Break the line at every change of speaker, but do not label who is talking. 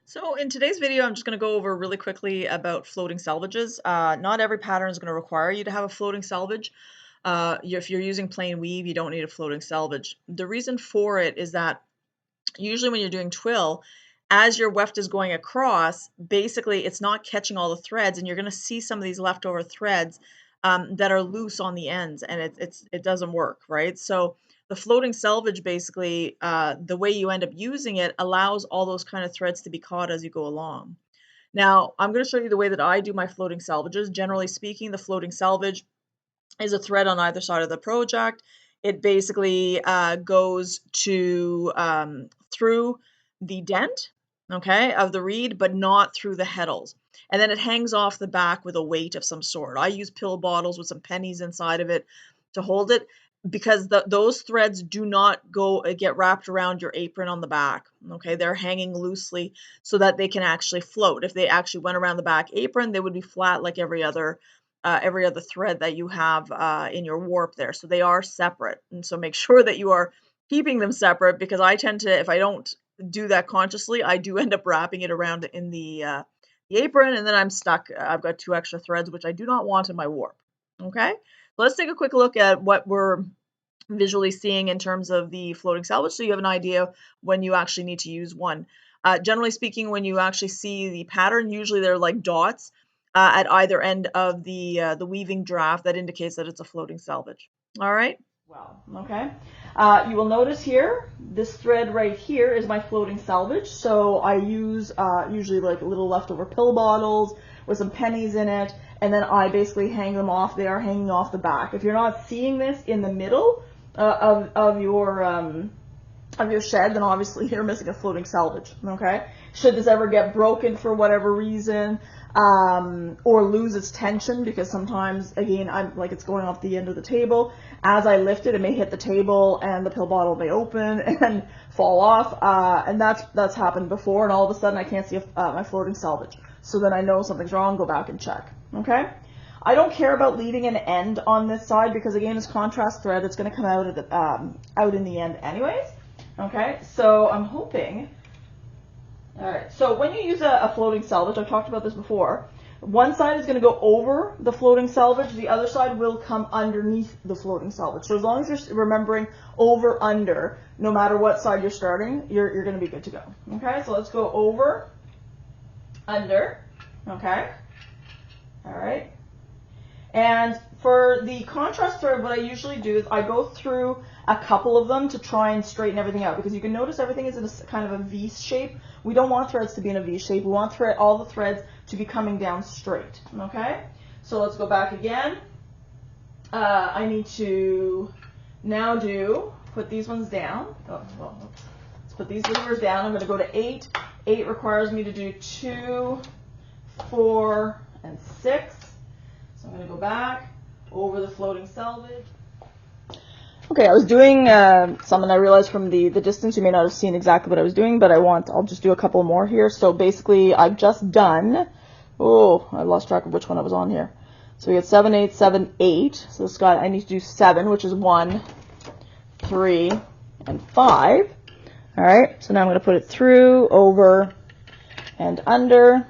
So in today's video, I'm just going to go over really quickly about floating selvages. Not every pattern is going to require you to have a floating selvage. If you're using plain weave, you don't need a floating selvage. The reason for it is that usually when you're doing twill, as your weft is going across, basically it's not catching all the threads, and you're going to see some of these leftover threads that are loose on the ends, and it doesn't work, right? So the floating selvage, basically, the way you end up using it allows all those kind of threads to be caught as you go along. Now, I'm going to show you the way that I do my floating selvages. Generally speaking, the floating selvage is a thread on either side of the project. It basically goes to through the dent, okay, of the reed, but not through the heddles. And then it hangs off the back with a weight of some sort. I use pill bottles with some pennies inside of it to hold it because those threads do not get wrapped around your apron on the back. Okay, they're hanging loosely so that they can actually float. If they actually went around the back apron, they would be flat like every other thread that you have in your warp there. So they are separate. And so make sure that you are keeping them separate, because I tend to, if I don't do that consciously, I do end up wrapping it around in the apron, and then I'm stuck. I've got 2 extra threads, which I do not want in my warp. Okay, let's take a quick look at what we're visually seeing in terms of the floating selvage, so you have an idea when you actually need to use one. Generally speaking, when you actually see the pattern, usually they're like dots at either end of the weaving draft that indicates that it's a floating selvage. All right. Well, okay. You will notice here, this thread right here is my floating selvage. So I use usually like little leftover pill bottles with some pennies in it, and then I basically hang them off. They are hanging off the back. If you're not seeing this in the middle of your shed, then obviously you're missing a floating selvage. Okay. Should this ever get broken for whatever reason, or lose its tension, because sometimes, again, I'm like, it's going off the end of the table. As I lift it, it may hit the table and the pill bottle may open and fall off. And that's happened before, and all of a sudden I can't see my floating selvage. So then I know something's wrong, go back and check. Okay? I don't care about leaving an end on this side, because again, it's contrast thread. It's going to come out at the, out in the end anyways. Okay? So I'm hoping. All right, so when you use a floating selvage, I've talked about this before, one side is going to go over the floating selvage, the other side will come underneath the floating selvage. So as long as you're remembering over, under, no matter what side you're starting, you're going to be good to go. Okay, so let's go over, under, okay, all right. And for the contrast thread, what I usually do is I go through a couple of them to try and straighten everything out, because you can notice everything is in a kind of a V shape. We don't want threads to be in a V shape. We want all the threads to be coming down straight. Okay, so let's go back again. I need to now put these ones down. Oh, well, let's put these levers down. I'm going to go to 8. 8 requires me to do 2, 4, and 6. So I'm going to go back over the floating selvage. Okay, I was doing something I realized from the distance. You may not have seen exactly what I was doing, but I'll just do a couple more here. So basically, I've just done, I lost track of which one I was on here. So we got 7, 8, 7, 8. So this guy, I need to do 7, which is 1, 3, and 5. All right, so now I'm going to put it through, over, and under.